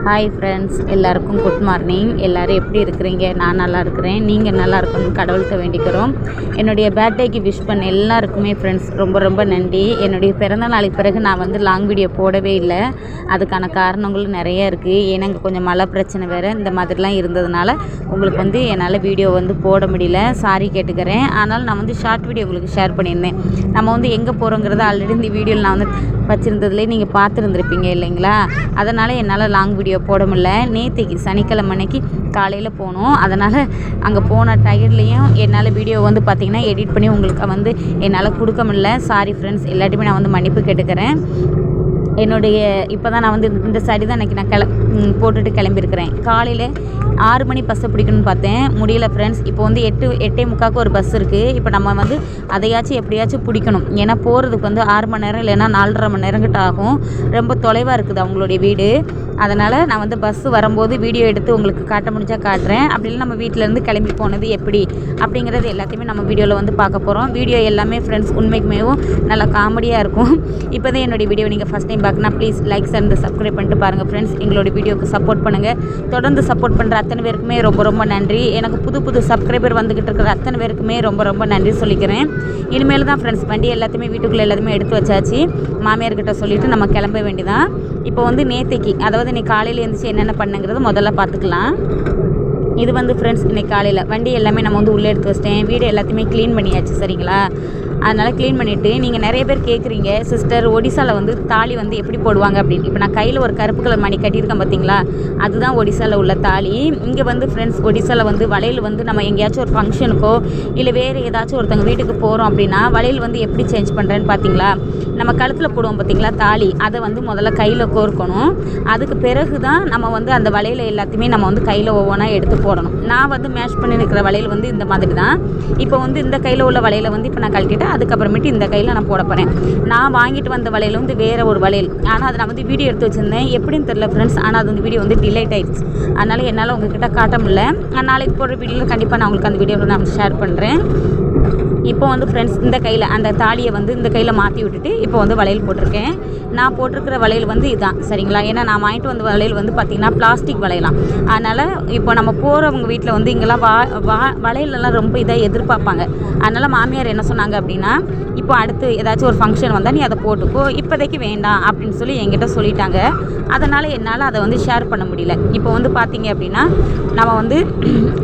Hi friends, எல்லாருக்கும் good morning. எல்லோரும் எப்படி இருக்கிறீங்க? நான் நல்லா இருக்கிறேன். நீங்கள் நல்லா இருக்கணும்னு கடவுள்கிட்ட வேண்டிக்கிறோம். என்னுடைய பர்த்டேக்கு விஷ் பண்ண எல்லாருக்குமே ஃப்ரெண்ட்ஸ் ரொம்ப ரொம்ப நன்றி. என்னுடைய பிறந்த நாளைக்கு பிறகு நான் லாங் வீடியோ போடவே இல்லை. அதுக்கான காரணங்களும் நிறைய இருக்குது. ஏன்னா இங்கே கொஞ்சம் மழை பிரச்சனை வேறு இந்த மாதிரிலாம் இருந்ததுனால உங்களுக்கு என்னால் வீடியோ போட முடியல. சாரி கேட்டுக்கிறேன். ஆனால் நான் ஷார்ட் வீடியோ உங்களுக்கு ஷேர் பண்ணியிருந்தேன். நம்ம எங்கே போகிறோங்கிறத ஆல்ரெடி இந்த வீடியோவில் நான் வச்சுருந்ததுலேயே நீங்கள் பார்த்துருந்துருப்பீங்க இல்லைங்களா? அதனால் என்னால் லாங் வீடியோ போட முடியல. நேற்றுக்கு சனிக்கிழமை அன்னைக்கு காலையில் போனோம். அதனால் அங்கே போன டயர்ட்லேயும் என்னால் வீடியோ பார்த்திங்கன்னா எடிட் பண்ணி உங்களுக்கு என்னால் கொடுக்க முடியல. சாரி ஃப்ரெண்ட்ஸ், எல்லாத்தையுமே நான் மன்னிப்பு கேட்டுக்கிறேன். என்னுடைய இப்போ தான் நான் இந்த சாரி தான் இன்றைக்கி நான் போட்டுட்டு கிளம்பியிருக்கிறேன். காலையில் 6 மணி பஸ்ஸை பிடிக்கணும்னு பார்த்தேன், முடியல ஃப்ரெண்ட்ஸ். இப்போ 8:45 ஒரு பஸ் இருக்குது. இப்போ நம்ம அதையாச்சும் எப்படியாச்சும் பிடிக்கணும். ஏன்னா போகிறதுக்கு 6 மணி நேரம் இல்லைன்னா 4.5 மணி நேரம் கிட்ட ஆகும். ரொம்ப தொலைவாக இருக்குது அவங்களுடைய வீடு. அதனால் நான் பஸ்ஸு வரும்போது வீடியோ எடுத்து உங்களுக்கு காட்ட முடிஞ்சால் காட்டுறேன். அப்படி இல்லை நம்ம வீட்டிலேருந்து கிளம்பி போனது எப்படி அப்படிங்கிறது எல்லாத்தையுமே நம்ம வீடியோவில் பார்க்க போகிறோம். வீடியோ எல்லாமே ஃப்ரெண்ட்ஸ் உண்மைக்குமேவும் நல்லா காமெடியாக இருக்கும். இப்போ தான் என்னுடைய வீடியோ நீங்கள் ஃபஸ்ட் டைம் பார்க்கணும், ப்ளீஸ் லைக்ஸ் அண்ட் சப்ஸ்கிரைப் பண்ணிட்டு பாருங்கள் ஃப்ரெண்ட்ஸ். எங்களோட வீடியோக்கு சப்போர்ட் பண்ணுங்கள். தொடர்ந்து சப்போர்ட் பண்ணுற அத்தனை பேருக்குமே ரொம்ப ரொம்ப நன்றி. எனக்கு புது சப்ஸ்கிரைபர் வந்துக்கிட்டு இருக்கிற அத்தனை பேருக்குமே ரொம்ப ரொம்ப நன்றி சொல்லிக்கிறேன். இனிமேல் தான் ஃப்ரெண்ட்ஸ் வண்டி எல்லாத்தையுமே வீட்டுக்குள்ளே எல்லாத்தையுமே எடுத்து வச்சாச்சு. மாமியார்கிட்ட சொல்லிவிட்டு நம்ம கிளம்ப வேண்டியதான். இப்போ நேற்றுக்கு அதாவது இன்னைக்கு காலையில் எழுந்திரிச்சு என்னென்ன பண்ணுங்கிறது முதல்ல பார்த்துக்கலாம். இது ஃப்ரெண்ட்ஸ் இன்றைக்கி காலையில் வண்டி எல்லாமே நம்ம உள்ளே எடுத்து வச்சிட்டேன். வீடு எல்லாத்தையுமே க்ளீன் பண்ணியாச்சு சரிங்களா? அதனால் க்ளீன் பண்ணிவிட்டு நீங்கள் நிறைய பேர் கேட்குறீங்க, சிஸ்டர் ஒடிசாவில் தாலி எப்படி போடுவாங்க அப்படின்னு. இப்போ நான் கையில் ஒரு கருப்பு கலர் மணி கட்டியிருக்கேன் பார்த்தீங்களா, அதுதான் ஒடிசாவில் உள்ள தாலி. இங்கே ஃப்ரெண்ட்ஸ் ஒடிசாவில் வளையல் நம்ம எங்கேயாச்சும் ஒரு ஃபங்க்ஷனுக்கோ இல்லை வேறு ஏதாச்சும் ஒருத்தவங்க வீட்டுக்கு போகிறோம் அப்படின்னா வளையல் எப்படி சேஞ்ச் பண்ணுறேன்னு பார்த்தீங்களா? நம்ம கழுத்தில் போடுவோம் பார்த்தீங்களா தாலி, அதை முதல்ல கையில் கோர்க்கணும். அதுக்கு பிறகு தான் நம்ம அந்த வளையல் எல்லாத்தையுமே நம்ம கையில் ஒவ்வொன்றா எடுத்து போடணும். நான் மேட்ச் பண்ணி இருக்கிற வளையல் இந்த மாதிரி தான். இப்போ இந்த கையில் உள்ள வளையலை இப்போ நான் கழட்டிட்டு அதுக்கப்புறமேட்டு இந்த கையில் நான் போட போகிறேன். நான் வாங்கிட்டு வந்த வளையல் வேறு ஒரு வளையல். ஆனால் அதை நான் வீடியோ எடுத்து வச்சுருந்தேன், எப்படின்னு தெரியல ஃப்ரெண்ட்ஸ். ஆனால் அது வீடியோ டிலேட் ஆகிடுச்சு. அதனால் என்னால் உங்ககிட்ட காட்ட முடியல. நாளைக்கு போடுற வீடியோவில் கண்டிப்பாக நான் உங்களுக்கு அந்த வீடியோவில் நான் ஷேர் பண்ணுறேன். இப்போ ஃப்ரெண்ட்ஸ் இந்த கையில் அந்த தாலியை இந்த கையில் மாற்றி விட்டுட்டு இப்போ வளையல் போட்டிருக்கேன். நான் போட்டிருக்கிற வளையல் இதுதான் சரிங்களா? ஏன்னா நான் வாங்கிட்டு வந்த வளையல் பார்த்திங்கன்னா பிளாஸ்டிக் வளையலாம். அதனால் இப்போ நம்ம போகிறவங்க வீட்டில் இங்கெல்லாம் வளையலெல்லாம் ரொம்ப இதாக எதிர்பார்ப்பாங்க. அதனால் மாமியார் என்ன சொன்னாங்க அப்படின்னா, இப்போ அடுத்து ஏதாச்சும் ஒரு ஃபங்க்ஷன் வந்தால் நீ அதை போட்டுக்கோ, இப்போதைக்கு வேண்டாம் அப்படின்னு சொல்லி என்கிட்ட சொல்லிட்டாங்க. அதனால் என்னால் அதை ஷேர் பண்ண முடியல. இப்போ பார்த்தீங்க அப்படின்னா நம்ம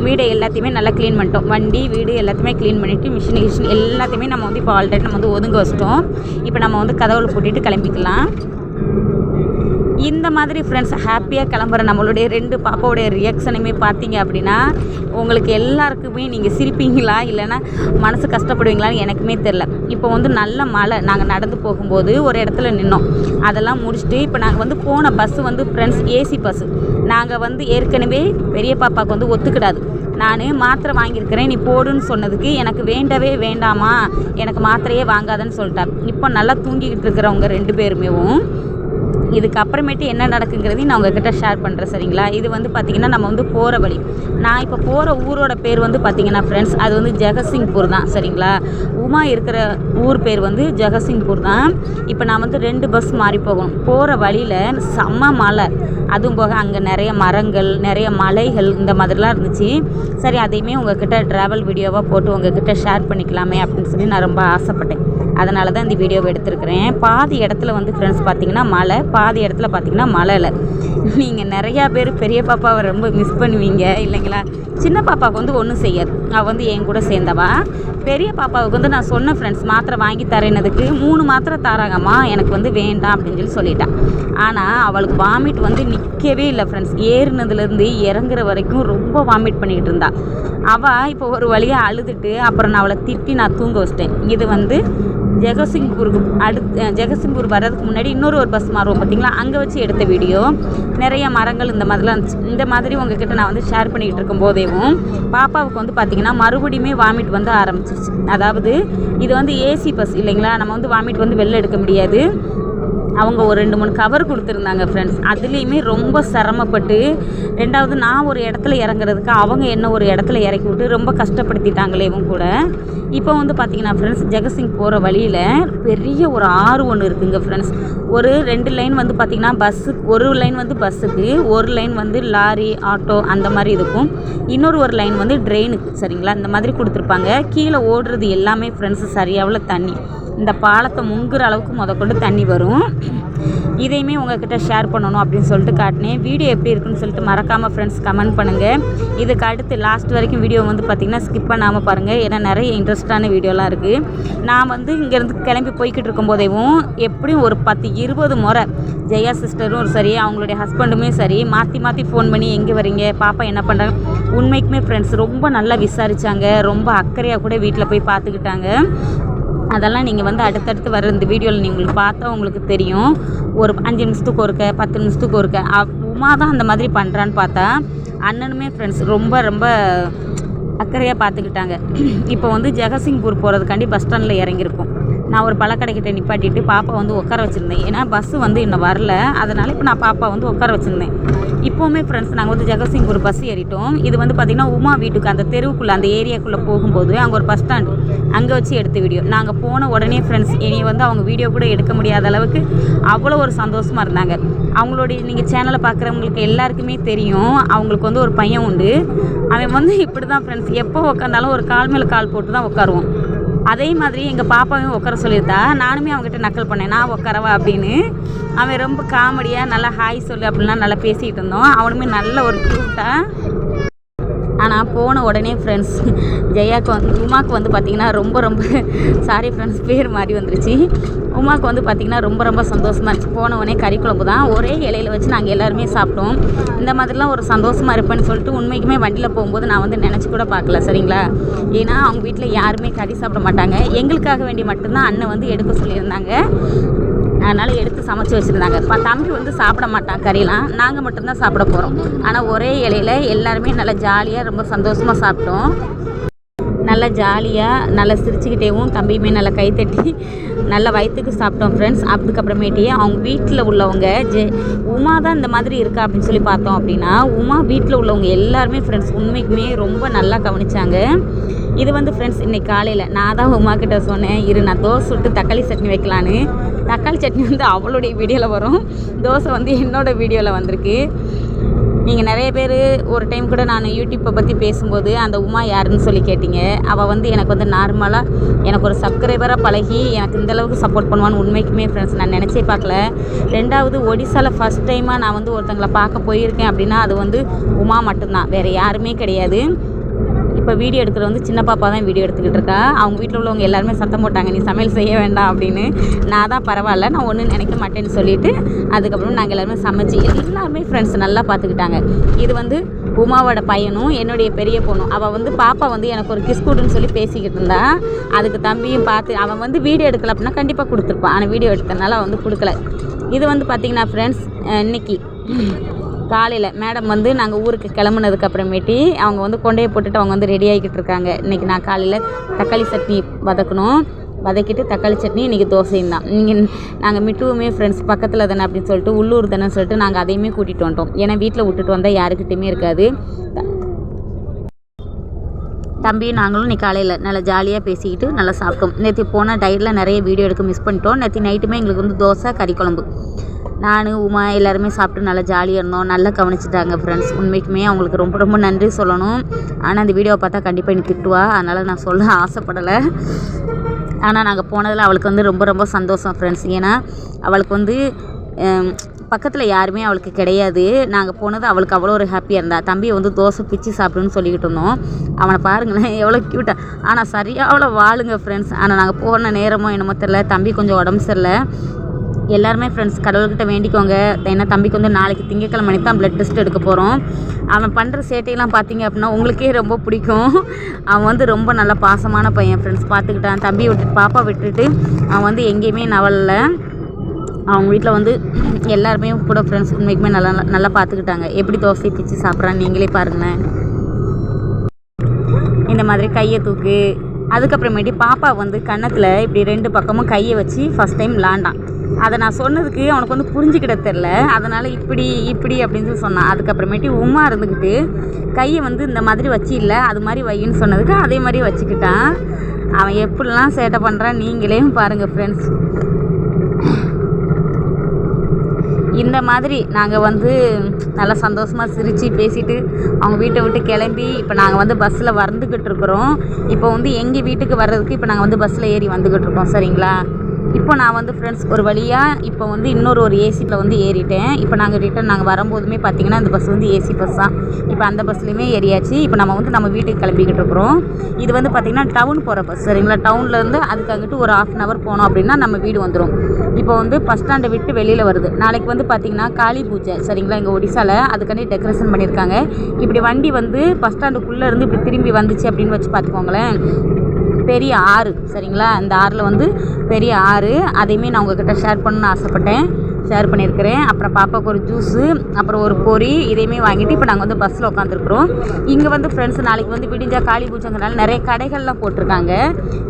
வீடை எல்லாத்தையுமே நல்லா க்ளீன் பண்ணிட்டோம். வண்டி வீடு எல்லாத்தையுமே க்ளீன் பண்ணிவிட்டு மிஷின் எல்லாத்தையுமே நம்ம இப்போ ஆல்ரெடி நம்ம ஒதுங்க வச்சிட்டோம். இப்போ நம்ம கதவுல போட்டுட்டு கிளம்பிக்கலாம். இந்த மாதிரி ஃப்ரெண்ட்ஸ் ஹாப்பியாக கிளம்புற நம்மளுடைய 2 பாப்பாவுடைய ரியாக்ஷனுமே பார்த்தீங்க அப்படின்னா உங்களுக்கு எல்லாருக்குமே நீங்கள் சிரிப்பீங்களா இல்லைன்னா மனசு கஷ்டப்படுவீங்களான்னு எனக்குமே தெரில. இப்போ நல்ல மழை. நாங்கள் நடந்து போகும்போது ஒரு இடத்துல நின்னோம். அதெல்லாம் முடிச்சுட்டு இப்போ நாங்கள் போன பஸ்ஸு ஃப்ரெண்ட்ஸ் ஏசி பஸ்ஸு. நாங்கள் ஏற்கனவே பெரிய பாப்பாவுக்கு ஒத்துக்கிடாது. நான் மாத்திரை வாங்கியிருக்கிறேன், நீ போடுன்னு சொன்னதுக்கு எனக்கு வேண்டவே வேண்டாமா, எனக்கு மாத்திரையே வாங்காதன்னு சொல்லிட்டாங்க. இப்போ நல்லா தூங்கிக்கிட்டு இருக்கிறவங்க 2 பேருமேவும் இதுக்கப்புறமேட்டு என்ன நடக்குங்கிறதையும் நான் உங்ககிட்ட ஷேர் பண்ணுறேன் சரிங்களா? இது பார்த்திங்கன்னா நம்ம போகிற வழி. நான் இப்போ போகிற ஊரோட பேர் பார்த்திங்கன்னா ஃப்ரெண்ட்ஸ் அது ஜெகசிங்பூர் தான் சரிங்களா? உமா இருக்கிற ஊர் பேர் ஜெகசிங்பூர் தான். இப்போ நான் 2 பஸ் மாறி போகணும். போகிற வழியில் செம்ம மழை. அதுவும் போக அங்கே நிறைய மரங்கள் நிறைய மலைகள் இந்த மாதிரிலாம் இருந்துச்சு. சரி அதையுமே உங்ககிட்ட ட்ராவல் வீடியோவாக போட்டு உங்ககிட்ட ஷேர் பண்ணிக்கலாமே அப்படின்னு சொல்லி நான் ரொம்ப ஆசைப்பட்டேன். அதனால தான் இந்த வீடியோவை எடுத்துருக்கிறேன். பாதி இடத்துல ஃப்ரெண்ட்ஸ் பார்த்திங்கன்னா மழை, பாதி இடத்துல பார்த்திங்கன்னா மழை இல்லை. நீங்கள் நிறையா பேர் பெரிய பாப்பாவை ரொம்ப மிஸ் பண்ணுவீங்க இல்லைங்களா? சின்ன பாப்பாவுக்கு ஒன்றும் செய்யாது, அவள் என் கூட சேர்ந்தவா. பெரிய பாப்பாவுக்கு நான் சொன்ன ஃப்ரெண்ட்ஸ் மாத்திரை வாங்கி தரேனதுக்கு 3 மாத்திரை தராங்கம்மா, எனக்கு வேண்டாம் அப்படின்னு சொல்லிட்டான். ஆனால் அவளுக்கு வாமிட் நிற்கவே இல்லை ஃப்ரெண்ட்ஸ். ஏறினதுலேருந்து இறங்குற வரைக்கும் ரொம்ப வாமிட் பண்ணிக்கிட்டு இருந்தா. அவள் இப்போ ஒரு வழியாக அழுதுட்டு அப்புறம் நான் அவளை திட்டி நான் தூங்க வச்சிட்டேன். இது ஜெகசிங்பூர் வர்றதுக்கு முன்னாடி இன்னொரு பஸ் மாறுவோம் பார்த்தீங்களா, அங்கே வச்சு எடுத்த வீடியோ. நிறைய மரங்கள் இந்த மாதிரிலாம் இருந்துச்சு. இந்த மாதிரி உங்ககிட்ட நான் ஷேர் பண்ணிக்கிட்டு இருக்கும் போதேவும் பாப்பாவுக்கு பார்த்திங்கன்னா மறுபடியுமே வாமிட் ஆரம்பிச்சிருச்சு. அதாவது இது ஏசி பஸ் இல்லைங்களா? நம்ம வாமிட் வெளில எடுக்க முடியாது. அவங்க ஒரு 2-3 கவர் கொடுத்துருந்தாங்க ஃப்ரெண்ட்ஸ். அதுலேயுமே ரொம்ப சிரமப்பட்டு, 2வது நான் ஒரு இடத்துல இறங்குறதுக்கு அவங்க என்ன ஒரு இடத்துல இறக்கி விட்டு ரொம்ப கஷ்டப்படுத்திட்டாங்களே இவங்க கூட. இப்போ வந்து பார்த்திங்கன்னா ஃப்ரெண்ட்ஸ், ஜெகசிங் போகிற வழியில் பெரிய ஒரு ஆறு ஒன்று இருக்குங்க ஃப்ரெண்ட்ஸ். ஒரு 2 லைன் வந்து பார்த்திங்கன்னா பஸ்ஸுக்கு, ஒரு லைன் வந்து பஸ்ஸுக்கு, ஒரு லைன் வந்து லாரி ஆட்டோ அந்த மாதிரி இருக்கும், இன்னொரு லைன் வந்து ட்ரெயினுக்கு. சரிங்களா, இந்த மாதிரி கொடுத்துருப்பாங்க. கீழே ஓடுறது எல்லாமே ஃப்ரெண்ட்ஸ் சரியாவில் தண்ணி, இந்த பாலத்தை முங்குற அளவுக்கு முதற்கொண்டு தண்ணி வரும். இதையுமே உங்கள்கிட்ட ஷேர் பண்ணணும் அப்படின்னு சொல்லிட்டு காட்டினேன். வீடியோ எப்படி இருக்குன்னு சொல்லிட்டு மறக்காமல் ஃப்ரெண்ட்ஸ் கமெண்ட் பண்ணுங்கள். இதுக்கு அடுத்து லாஸ்ட் வரைக்கும் வீடியோ வந்து பார்த்திங்கன்னா ஸ்கிப் பண்ணாமல் பாருங்கள். ஏன்னா நிறைய இன்ட்ரெஸ்டான வீடியோலாம் இருக்குது. நான் வந்து இங்கேருந்து கிளம்பி போய்கிட்டு இருக்கும்போதேவும் எப்படியும் ஒரு 10-20 முறை ஜெயா சிஸ்டரும் சரி, அவங்களுடைய ஹஸ்பண்டுமே சரி, மாற்றி மாற்றி ஃபோன் பண்ணி எங்கே வரீங்க, பாப்பா என்ன பண்ணுறாங்க, உண்மைக்குமே ஃப்ரெண்ட்ஸ் ரொம்ப நல்லா விசாரித்தாங்க. ரொம்ப அக்கறையாக கூட வீட்டில் போய் பார்த்துக்கிட்டாங்க. அதெல்லாம் நீங்கள் வந்து அடுத்தடுத்து வர இந்த வீடியோவில் நீங்கள் பார்த்தா உங்களுக்கு தெரியும். ஒரு 5 நிமிஷத்துக்கு ஒருக்க, 10 நிமிஷத்துக்கு ஒருக்க உமா தான் அந்த மாதிரி பண்ணுறான்னு பார்த்தா, அண்ணனுமே ஃப்ரெண்ட்ஸ் ரொம்ப ரொம்ப அக்கறையாக பார்த்துக்கிட்டாங்க. இப்போ வந்து ஜெகசிங்பூர் போகிறதுக்காண்டி பஸ் ஸ்டாண்டில் இறங்கியிருக்கோம். நான் ஒரு பழக்கடைக்கிட்ட நிப்பாட்டிட்டு பாப்பா வந்து உட்கார வச்சுருந்தேன். ஏன்னா பஸ்ஸு வந்து இன்னும் வரல, அதனால் இப்போ நான் பாப்பா வந்து உட்கார வச்சுருந்தேன். இப்போவுமே ஃப்ரெண்ட்ஸ் நாங்கள் வந்து ஜெகசிங்பூர் பஸ் ஏறிட்டோம். இது வந்து பார்த்திங்கன்னா உமா வீட்டுக்கு அந்த தெருவுக்குள்ளே அந்த ஏரியாக்குள்ளே போகும்போது அங்கே ஒரு பஸ் ஸ்டாண்டு, அங்கே வச்சு எடுத்த வீடியோ. நாங்கள் போன உடனே ஃப்ரெண்ட்ஸ் இனி வந்து அவங்க வீடியோ கூட எடுக்க முடியாத அளவுக்கு அவ்வளோ ஒரு சந்தோஷமாக இருந்தாங்க. அவங்களுடைய நீங்கள் சேனலை பார்க்குறவங்களுக்கு எல்லாருக்குமே தெரியும், அவங்களுக்கு வந்து ஒரு பையன் உண்டு. அவன் வந்து இப்படி தான் ஃப்ரெண்ட்ஸ், எப்போ உட்காந்தாலும் ஒரு கால் மேலே கால் போட்டு தான் உட்காருவோம். அதே மாதிரி எங்கள் பாப்பாவையும் உட்கார சொல்லியிருந்தா, நானுமே அவங்ககிட்ட நக்கல் பண்ணேன், நான் உட்காரவா அப்படின்னு. அவன் ரொம்ப காமெடியாக நல்லா ஹாய் சொல்லு அப்படின்லாம் நல்லா பேசிகிட்டு இருந்தோம். அவனுமே நல்ல ஒரு க்யூட்டாக. ஆனால் போன உடனே ஃப்ரெண்ட்ஸ் ஜெயாவுக்கு வந்து உமாவுக்கு வந்து பார்த்திங்கன்னா ரொம்ப சாரி ஃப்ரெண்ட்ஸ் பேர் மாதிரி வந்துருச்சு. உமாவுக்கு வந்து பார்த்திங்கன்னா ரொம்ப சந்தோஷமாக இருந்துச்சு. போன உடனே கறி குழம்பு தான் ஒரே இலையில் வச்சு நாங்கள் எல்லாருமே சாப்பிட்டோம். இந்த மாதிரிலாம் ஒரு சந்தோஷமாக இருப்பேன்னு சொல்லிட்டு உண்மைக்குமே வண்டியில் போகும்போது நான் வந்து நினச்சி கூட பார்க்கல. சரிங்களா, ஏன்னா அவங்க வீட்டில் யாருமே கறி சாப்பிட மாட்டாங்க. எங்களுக்காக வேண்டி மட்டும்தான் அண்ணன் வந்து எடுக்க சொல்லியிருந்தாங்க. அதனால் எடுத்து சமைச்சி வச்சுருந்தாங்க. தம்பி வந்து சாப்பிட மாட்டான் கறிலாம், நாங்கள் மட்டும்தான் சாப்பிட போகிறோம். ஆனால் ஒரே இலையில் எல்லாருமே நல்லா ஜாலியாக ரொம்ப சந்தோஷமாக சாப்பிட்டோம். நல்லா ஜாலியாக நல்லா சிரிச்சுக்கிட்டேவும் தம்பியுமே நல்லா கைத்தட்டி நல்ல வயிற்றுக்கு சாப்பிட்டோம் ஃப்ரெண்ட்ஸ். அதுக்கப்புறமேட்டே அவங்க வீட்டில் உள்ளவங்க உமா தான் இந்த மாதிரி இருக்கா அப்படின்னு சொல்லி பார்த்தோம் அப்படின்னா, உமா வீட்டில் உள்ளவங்க எல்லாருமே ஃப்ரெண்ட்ஸ் உண்மைக்குமே ரொம்ப நல்லா கவனிச்சாங்க. இது வந்து ஃப்ரெண்ட்ஸ் இன்றைக்கி காலையில் நான் தான் உமா கிட்ட சொன்னேன், இரு நான் தோசை சுட்டு தக்காளி சட்னி வைக்கலான்னு. தக்காளி சட்னி வந்து அவளுடைய வீடியோவில் வரும், தோசை வந்து என்னோடய வீடியோவில் வந்திருக்கு. நீங்கள் நிறைய பேர் ஒரு டைம் கூட நான் யூடியூப்பை பற்றி பேசும்போது அந்த உமா யாருன்னு சொல்லி கேட்டிங்க. அவள் வந்து எனக்கு வந்து நார்மலாக எனக்கு ஒரு சப்ஸ்கிரைபராக பழகி எனக்கு இந்தளவுக்கு சப்போர்ட் பண்ணுவான்னு உண்மைக்குமே ஃப்ரெண்ட்ஸ் நான் நினச்சே பார்க்கல. 2வது ஒடிசாவில் ஃபஸ்ட் டைமாக நான் வந்து ஒருத்தங்களை பார்க்க போயிருக்கேன் அப்படின்னா அது வந்து உமா மட்டும்தான், வேறு யாருமே கிடையாது. இப்போ வீடியோ எடுக்கிற வந்து சின்ன பாப்பா தான் வீடியோ எடுத்துக்கிட்டு இருக்கா. அவங்க வீட்டில் உள்ளவங்க எல்லாருமே சத்தம் போட்டாங்க, நீ சமையல் செய்ய வேண்டாம் அப்படின்னு. நான் தான் பரவாயில்ல, நான் ஒன்றும் நினைக்க மாட்டேன்னு சொல்லிவிட்டு அதுக்கப்புறம் நாங்கள் எல்லாருமே சமைச்சு எல்லாருமே ஃப்ரெண்ட்ஸ் நல்லா பார்த்துக்கிட்டாங்க. இது வந்து உமாவோட பையனும் என்னுடைய பெரிய பொண்ணும். அவள் வந்து பாப்பா வந்து எனக்கு ஒரு கிஸ் கொடுன்னு சொல்லி பேசிக்கிட்டு இருந்தா. அதுக்கு தம்பியும் பார்த்து அவன் வந்து வீடியோ எடுக்கல அப்படின்னா கண்டிப்பாக கொடுத்துருப்பான், ஆனால் வீடியோ எடுத்ததுனால அவன் வந்து கொடுக்கல. இது வந்து பார்த்திங்கன்னா ஃப்ரெண்ட்ஸ் இன்றைக்கி காலையில் மேடம் வந்து நாங்கள் ஊருக்கு கிளம்புனதுக்கு அப்புறமேட்டி அவங்க வந்து கொண்டையை போட்டுட்டு அவங்க வந்து ரெடி ஆகிக்கிட்டு இருக்காங்க. இன்றைக்கி நான் காலையில் தக்காளி சட்னி வதக்கிட்டு தக்காளி சட்னி, இன்றைக்கி தோசையும் தான். நாங்கள் மிட்டுவுமே ஃப்ரெண்ட்ஸ் பக்கத்தில் தானே அப்படின்னு சொல்லிட்டு உள்ளூர் தானே சொல்லிட்டு நாங்கள் அதையுமே கூட்டிகிட்டு வந்துட்டோம். ஏன்னா வீட்டில் விட்டுட்டு வந்தால் யாருக்கிட்டையுமே இருக்காது. தம்பியும் நாங்களும் இன்றைக்கி காலையில் நல்லா ஜாலியாக பேசிக்கிட்டு நல்லா சாப்பிட்டோம். நேற்று போன டயட்டில் நிறைய வீடியோ எடுக்க மிஸ் பண்ணிட்டோம். நேற்று நைட்டுமே எங்களுக்கு வந்து தோசை கறி குழம்பு, நான் உமா எல்லாருமே சாப்பிட்டு நல்லா ஜாலியாக இருந்தோம். நல்லா கவனிச்சிட்டாங்க ஃப்ரெண்ட்ஸ். உண்மைக்குமே அவங்களுக்கு ரொம்ப நன்றி சொல்லணும். ஆனால் அந்த வீடியோவை பார்த்தா கண்டிப்பாக எனக்கு திட்டுவா, அதனால் நான் சொல்ல ஆசைப்படலை. ஆனால் நாங்கள் போனதில் அவளுக்கு வந்து ரொம்ப சந்தோஷம் ஃப்ரெண்ட்ஸ். ஏன்னா அவளுக்கு வந்து பக்கத்தில் யாருமே அவளுக்கு கிடையாது. நாங்கள் போனது அவளுக்கு அவ்வளோ ஒரு ஹாப்பியாக இருந்தா. தம்பியை வந்து தோசை பிச்சு சாப்பிடுன்னு சொல்லிக்கிட்டு இருந்தோம். அவனை பாருங்களேன் எவ்வளோ க்யூட்டாக, ஆனால் சரியாக அவ்வளோ வாழுங்க ஃப்ரெண்ட்ஸ். ஆனால் நாங்கள் போன நேரமோ என்னமோ தெரில, தம்பி கொஞ்சம் உடம்பு சரியில்லை. எல்லாருமே ஃப்ரெண்ட்ஸ் கடவுள்கிட்ட வேண்டிக்கோங்க. ஏன்னா தம்பிக்கு வந்து நாளைக்கு திங்கக்கிழமை தான் ப்ளட் டெஸ்ட் எடுக்க போகிறோம். அவன் பண்ணுற சேட்டையெல்லாம் பார்த்தீங்க அப்படின்னா உங்களுக்கே ரொம்ப பிடிக்கும். அவன் வந்து ரொம்ப நல்ல பாசமான பையன் ஃப்ரெண்ட்ஸ். பார்த்துக்கிட்டான் தம்பி பாப்பா விட்டுட்டு அவன் வந்து எங்கேயுமே நவலல. அவங்க வீட்டில் வந்து எல்லாருமே கூட ஃப்ரெண்ட்ஸ் உண்மைக்குமே நல்லா பார்த்துக்கிட்டாங்க. எப்படி தோசை பிச்சு சாப்பிட்றான்னு நீங்களே பாருங்களேன். இந்த மாதிரி கையை தூக்கு. அதுக்கப்புறமேட்டி பாப்பா வந்து கன்னத்தில் இப்படி 2 பக்கமும் கையை வச்சு ஃபஸ்ட் டைம் விளாண்டான். அதை நான் சொன்னதுக்கு அவனுக்கு வந்து புரிஞ்சுக்கிட தெரில. அதனால் இப்படி இப்படி அப்படின்னு சொல்லி சொன்னான். அதுக்கப்புறமேட்டு உமா இருந்துக்கிட்டு கையை வந்து இந்த மாதிரி வச்சு இல்லை அது மாதிரி வையின்னு சொன்னதுக்கு அதே மாதிரி வச்சுக்கிட்டான். அவன் எப்படிலாம் சேட்டை பண்ணுறான் நீங்களே பாருங்கள் ஃப்ரெண்ட்ஸ். இந்த மாதிரி நாங்கள் வந்து நல்லா சந்தோஷமாக சிரித்து பேசிட்டு அவங்க வீட்டை விட்டு கிளம்பி இப்போ நாங்கள் வந்து பஸ்ஸில் வந்துக்கிட்டு இருக்கிறோம். இப்போ வந்து எங்கள் வீட்டுக்கு வர்றதுக்கு இப்போ நாங்கள் வந்து பஸ்ஸில் ஏறி வந்துக்கிட்டு இருக்கோம். சரிங்களா, இப்போ நான் வந்து ஃப்ரெண்ட்ஸ் ஒரு வழியாக இப்போ வந்து இன்னொரு ஏசியில் வந்து ஏறிட்டேன். இப்போ நாங்கள் நாங்கள் வரும்போதுமே பார்த்திங்கன்னா இந்த பஸ் வந்து ஏசி பஸ் தான். இப்போ அந்த பஸ்லேயுமே ஏறியாச்சு. இப்போ நம்ம வந்து நம்ம வீட்டுக்கு கிளம்பிக்கிட்டு இருக்கிறோம். இது வந்து பார்த்திங்கன்னா டவுன் போகிற பஸ். சரிங்களா, டவுன்லேருந்து அதுக்கு அங்கிட்டு ஒரு 1/2 hour போனோம் அப்படின்னா நம்ம வீடு வந்துடும். இப்போ வந்து பஸ் ஸ்டாண்டை விட்டு வெளியில் வருது. நாளைக்கு வந்து பார்த்திங்கன்னா காளி பூஜை. சரிங்களா, எங்கள் ஒடிசாவில் அதுக்காண்டி டெக்கரேஷன் பண்ணியிருக்காங்க. இப்படி வண்டி வந்து பஸ் ஸ்டாண்டுக்குள்ளே இருந்து இப்படி திரும்பி வந்துச்சு அப்படின்னு வச்சு பார்த்துக்கோங்களேன். பெரிய ஆறு. சரிங்களா, இந்த ஆறில் வந்து பெரிய ஆறு. அதையுமே நான் உங்கள்கிட்ட ஷேர் பண்ணணும்னு ஆசைப்பட்டேன், ஷேர் பண்ணியிருக்கிறேன். அப்புறம் பாப்பாவுக்கு ஒரு ஜூஸு, அப்புறம் ஒரு பொரி, இதையுமே வாங்கிட்டு இப்போ நாங்கள் வந்து பஸ்ஸில் உட்காந்துருக்குறோம். இங்கே வந்து ஃப்ரெண்ட்ஸ் நாளைக்கு வந்து விடிஞ்சா காளி பூஜைங்கிறனால நிறைய கடைகள்லாம் போட்டிருக்காங்க.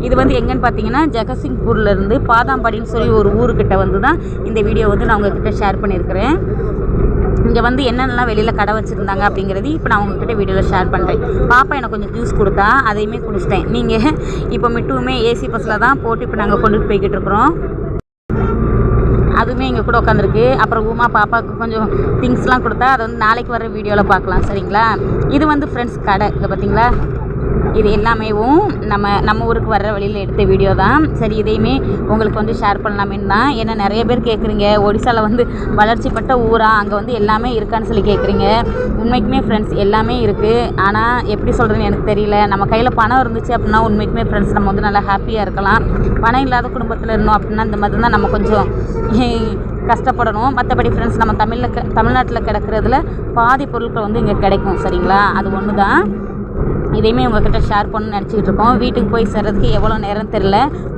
இது வந்து எங்கன்னு பார்த்தீங்கன்னா ஜெகசிங்பூர்லேருந்து பாதாம்பாடின்னு சொல்லி ஒரு ஊருக்கிட்ட வந்து தான் இந்த வீடியோ வந்து நான் உங்கள்கிட்ட ஷேர் பண்ணியிருக்கிறேன். இங்கே வந்து என்னென்னலாம் வெளியில் கடை வச்சுருந்தாங்க அப்படிங்கிறது இப்போ நான் உங்கள்கிட்ட வீடியோவில் ஷேர் பண்ணுறேன். பாப்பா எனக்கு கொஞ்சம் ஜூஸ் கொடுத்தா அதையுமே குடிச்சிட்டேன். நீங்கள் இப்போ மிட்டுவுமே ஏசி பஸ்ஸில் தான் போட்டு இப்போ நாங்கள் கொண்டுட்டு போய்கிட்டு இருக்கிறோம். அதுவுமே எங்கள் கூட உட்காந்துருக்கு. அப்புறம் உமா பாப்பாவுக்கு கொஞ்சம் திங்ஸ்லாம் கொடுத்தா அதை வந்து நாளைக்கு வர வீடியோவில் பார்க்கலாம். சரிங்களா, இது வந்து ஃப்ரெண்ட்ஸ் கடை. இங்கே பார்த்தீங்களா, இது எல்லாமேவும் நம்ம ஊருக்கு வர்ற வழியில் எடுத்த வீடியோ தான். சரி, இதையுமே உங்களுக்கு வந்து ஷேர் பண்ணலாமேன்னு தான். ஏன்னா நிறைய பேர் கேட்குறீங்க ஒடிசாவில் வந்து வளர்ச்சிப்பட்ட ஊரா, அங்கே வந்து எல்லாமே இருக்கான்னு சொல்லி கேட்குறீங்க. உண்மைக்குமே ஃப்ரெண்ட்ஸ் எல்லாமே இருக்குது. ஆனால் எப்படி சொல்கிறதுன்னு எனக்கு தெரியல. நம்ம கையில் பணம் இருந்துச்சு அப்படின்னா உண்மைக்குமே ஃப்ரெண்ட்ஸ் நம்ம வந்து நல்லா ஹாப்பியாக இருக்கலாம். பணம் இல்லாத குடும்பத்தில் இருந்தோம் அப்படின்னா இந்த மாதிரி தான் நம்ம கொஞ்சம் கஷ்டப்படணும். மற்றபடி ஃப்ரெண்ட்ஸ் நம்ம தமிழ்நாட்டில் கிடக்கிறதுல பாதி பொருட்கள் வந்து இங்கே கிடைக்கும். சரிங்களா, அது ஒன்று தான். இதையுமே உங்கள்கிட்ட ஷேர் பண்ணணும்னு நினச்சிக்கிட்டு இருக்கோம். வீட்டுக்கு போய் சேர்றதுக்கு எவ்வளோ நேரம் தெரில.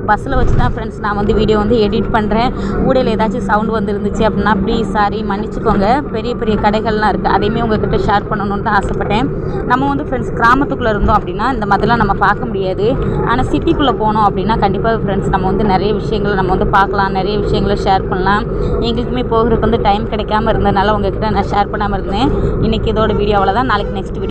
பஸ்ஸில் வச்சு தான் ஃப்ரெண்ட்ஸ் நான் வந்து வீடியோ வந்து எடிட் பண்ணுறேன். ஊடையில் ஏதாச்சும் சவுண்டு வந்து இருந்துச்சு அப்படின்னா ப்ளீஸ் சாரி மன்னிச்சிக்கோங்க. பெரிய பெரிய கடைகள்லாம் இருக்குது, அதையுமே உங்கள்கிட்ட ஷேர் பண்ணணுன்னு தான் ஆசைப்பட்டேன். நம்ம வந்து ஃப்ரெண்ட்ஸ் கிராமத்துக்குள்ளே இருந்தோம் அப்படின்னா இந்த மாதிரிலாம் நம்ம பார்க்க முடியாது. ஆனால் சிட்டிக்குள்ளே போனோம் அப்படின்னா கண்டிப்பாக ஃப்ரெண்ட்ஸ் நம்ம வந்து நிறைய விஷயங்களை நம்ம வந்து பார்க்கலாம், நிறைய விஷயங்களை ஷேர் பண்ணலாம். எங்களுக்குமே போகிறதுக்கு வந்து டைம் கிடைக்காமல் இருந்ததுனால உங்கள்கிட்ட நான் ஷேர் பண்ணாமல் இருந்தேன். இன்றைக்கி இதோட வீடியோ அவ்வளோதான். நாளைக்கு நெக்ஸ்ட் வீடியோ